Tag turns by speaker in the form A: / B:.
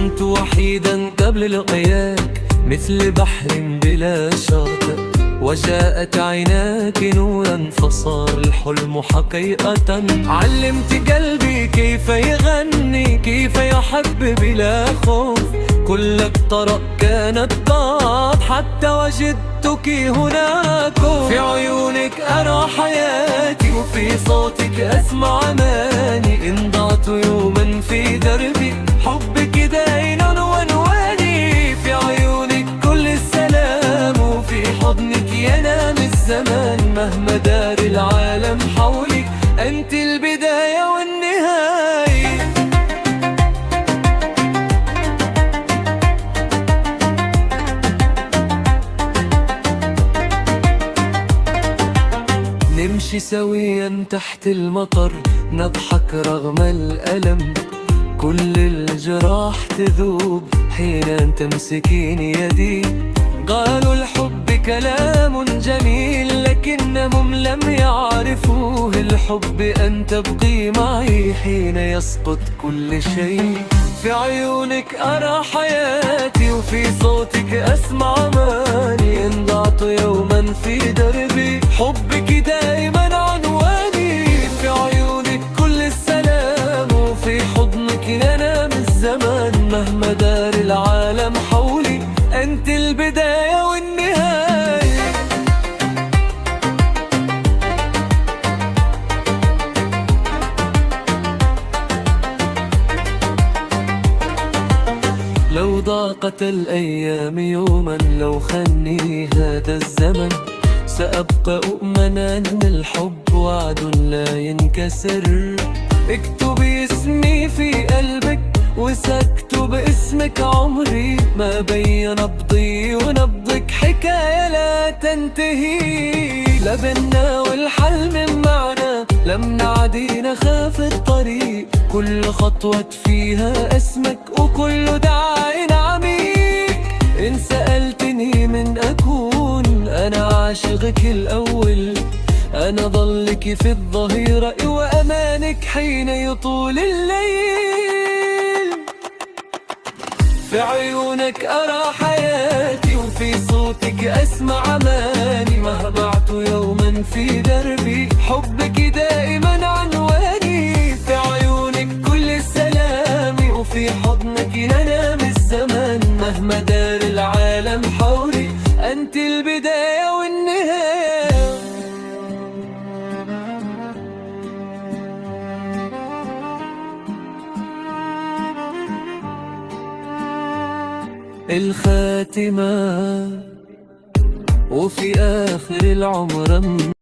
A: كنت وحيدا قبل لقياك، مثل بحر بلا شاطئ، وجاءت عيناك نورا فصار الحلم حقيقة. علمت قلبي كيف يغني، كيف يحب بلا خوف، كلك طرق كانت ضاد حتى وجدتك هناك. في عيونك أرى حياتي، وفي صوتك أسمع أماني. إن ضعت يوما في دربي حبك داين عنواني. في عيونك كل السلام، وفي حضنك ينام الزمان. مهما دار العالم حولي أنت البداية والنهاية. نمشي سويا تحت المطر، نضحك رغم الألم، كل الجراح تذوب حين تمسكين يدي. قالوا الحب كلام جميل، لكنهم لم يعرفوه الحب أن تبقي معي حين يسقط كل شيء. في عيونك أرى حياتي، وفي صوتك أسمع أماني. إن ضعت يوما في دربي حبك دائما عنواني. في عيونك كل السلام، وفي حضنك ينام الزمان. مهما دار العالم حولي أنت البداية والنهاية. لو ضاقت الأيام يوما، لو خني هذا الزمن، سأبقى أؤمنا أن الحب وعد لا ينكسر. اكتبي اسمي في قلبك، وساكتب اسمك عمري. ما بين نبضي ونبضك حكاية لا تنتهي. لبنا والحلم معنا، لم نعدي نخاف الطريق. كل خطوة فيها اسمك، وكل داع عميق. إن سألتني من أكون، أنا عاشقك الأول. أنا ظلك في الظهيرة، وأمانك حين يطول الليل. في عيونك أرى حياتي، وفي صوتك أسمع أماني. مهبعت يوما في دربي حبك دائما عنواني. في عيونك كل السلام، وفي حضنك ينام الزمان. مهما دار العالم حولي أنت البداية والنهاية. الخاتمة، وفي آخر العمر